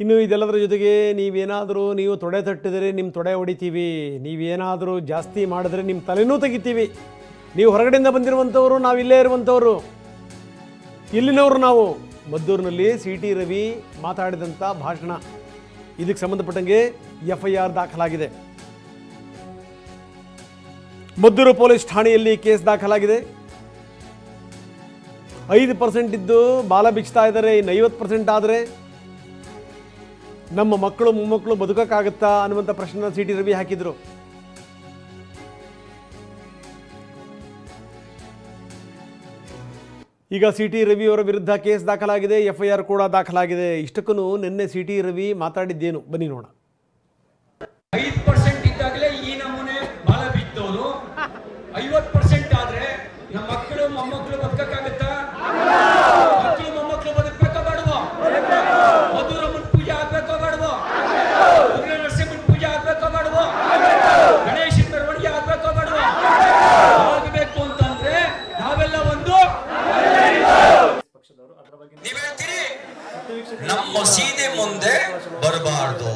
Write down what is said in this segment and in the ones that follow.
ಇನ್ನು ಇದೆಲ್ಲದರ ಜೊತೆಗೆ ನೀವು ತೊಡೆ ತಟ್ಟಿದರೆ ನಿಮ್ಮ ತೊಡೆ ಹೊಡಿತೀವಿ, ನೀವೇನಾದರೂ ಜಾಸ್ತಿ ಮಾಡಿದ್ರೆ ನಿಮ್ಮ ತಲೆನೂ ತೆಗಿತೀವಿ, ನೀವು ಹೊರಗಡೆಯಿಂದ ಬಂದಿರುವಂಥವರು, ನಾವು ಇಲ್ಲೇ ಇರುವಂಥವರು, ಇಲ್ಲಿನವರು ನಾವು. ಮದ್ದೂರಿನಲ್ಲಿ CT ರವಿ ಮಾತಾಡಿದಂಥ ಭಾಷಣ, ಇದಕ್ಕೆ ಸಂಬಂಧಪಟ್ಟಂಗೆ FIR ದಾಖಲಾಗಿದೆ. ಮದ್ದೂರು ಪೊಲೀಸ್ ಠಾಣೆಯಲ್ಲಿ ಕೇಸ್ ದಾಖಲಾಗಿದೆ. 5% ಇದ್ದು ಬಾಲ ಬಿಚ್ತಾ ಇದ್ದಾರೆ, ಇನ್ನು 50% ಆದರೆ ನಮ್ಮ ಮಕ್ಕಳು ಮೊಮ್ಮಕ್ಕಳು ಬದುಕಕ್ಕಾಗತ್ತಾ ಅನ್ನುವಂಥ ಪ್ರಶ್ನೆ CT ರವಿ ಹಾಕಿದ್ರು. ಈಗ CT ರವಿ ಅವರ ವಿರುದ್ಧ ಕೇಸ್ ದಾಖಲಾಗಿದೆ, FIR ಕೂಡ ದಾಖಲಾಗಿದೆ. ಇಷ್ಟಕ್ಕೂ ನಿನ್ನೆ CT ರವಿ ಮಾತಾಡಿದ್ದೇನು ಬನ್ನಿ ನೋಡ. 5% ಇದ್ದಾಗಲೇ ಈ ನಮೂನೆ ಬಾಲ ಬಿತ್ತೋರು, 50% ಆದ್ರೆ ನಮ್ಮ ಮಕ್ಕಳು ಮೊಮ್ಮಕ್ಕಳು ಬದುಕಕ್ಕಾಗತ್ತಾ? ಮಕ್ಕಳು ಮೊಮ್ಮಕ್ಕಳು ಬದುಕಬೇಕಾ ಬೇಡವೋ? ಮಧುರಮ್ಮನ ಪೂಜೆ ಆಗ್ಬೇಕೋ ಬೇಡವೋ? ಉಗ್ರ ನರಸಿಂಹನ ಪೂಜೆ ಆಗ್ಬೇಕೋ ಬೇಡವೋ? ಗಣೇಶನ ಮೆರವಣಿಗೆ ಆಗ್ಬೇಕೋ ಬೇಡವೋ? ಆಗಬೇಕು ಅಂತಂದ್ರೆ ನಾವೆಲ್ಲ ಒಂದು ನೀವ್ ಹೇಳ್ತೀರಿ ನಮ್ಮ ಮಸೀದಿ ಮುಂದೆ ಬರಬಾರ್ದು.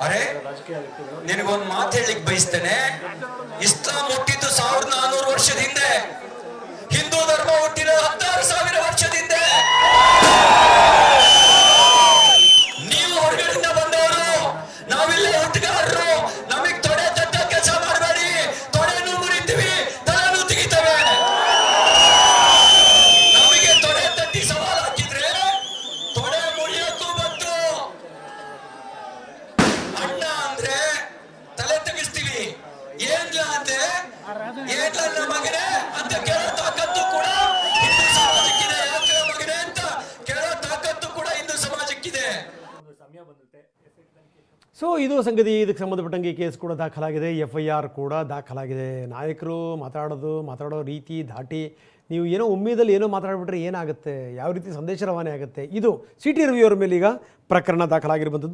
ಅರೆ ನಿನಗೊಂದು ಮಾತು ಹೇಳಲಿಕ್ಕೆ ಬಯಸ್ತೇನೆ. ಇಸ್ಲಾಂ ಹುಟ್ಟಿದ್ದು 1400 ವರ್ಷದ ಹಿಂದೆ, ಹಿಂದೂ ಧರ್ಮ ಹುಟ್ಟಿದ 16,000 ವರ್ಷದ ಹಿಂದೆ. ನೀವು ಹೊರಗಡೆಯಿಂದ ಬಂದವರು, ನಾವಿಲ್ಲೇ ಹುಟ್ಟುಗಾರರು. ನಮಗ್ ತೊಡೆ ತಟ್ಟ ಕೆಲಸ ಮಾಡಬೇಡಿ, ತೊಡೆನೂ ಮುರಿತೀವಿ, ತಲೆನೂ ತೆಗಿತೇವೆ. ನಮಗೆ ತೊಡೆ ತಟ್ಟಿ ಸವಾಲ್ ಹಾಕಿದ್ರೆ ತೊಡೆ ಮುರಿಯಕ್ಕೂ ಬಂತು. ಅಣ್ಣ ಅಂದ್ರೆ ತಲೆ ತೆಗಿಸ್ತೀವಿ, ಏನ್ಲ ಅಂದ್ರೆ ಏನ್ಲ ಮಗನೇ ಅಂತ ಕೇಳೋ ತಾಕತ್ತು ಕೂಡ ಹಿಂದೂ ಸಮಾಜಕ್ಕಿದೆ. ಯಾಕೆ ಮಗನೇ ಅಂತ ಕೇಳೋ ತಾಕತ್ತು ಕೂಡ ಹಿಂದೂ ಸಮಾಜಕ್ಕಿದೆ. ಸೊ ಇದು ಸಂಗತಿ. ಇದಕ್ಕೆ ಸಂಬಂಧಪಟ್ಟಂಗೆ ಕೇಸ್ ಕೂಡ ದಾಖಲಾಗಿದೆ, FIR ಕೂಡ ದಾಖಲಾಗಿದೆ. ನಾಯಕರು ಮಾತಾಡೋ ರೀತಿ ಧಾಟಿ, ನೀವು ಏನೋ ಒಮ್ಮೆದಲ್ಲಿ ಏನೋ ಮಾತಾಡ್ಬಿಟ್ರೆ ಏನಾಗುತ್ತೆ, ಯಾವ ರೀತಿ ಸಂದೇಶ ರವಾನೆ ಆಗುತ್ತೆ, ಇದು CT ರವಿ ಅವರ ಮೇಲೆ ಈಗ ಪ್ರಕರಣ ದಾಖಲಾಗಿರುವಂಥದ್ದು.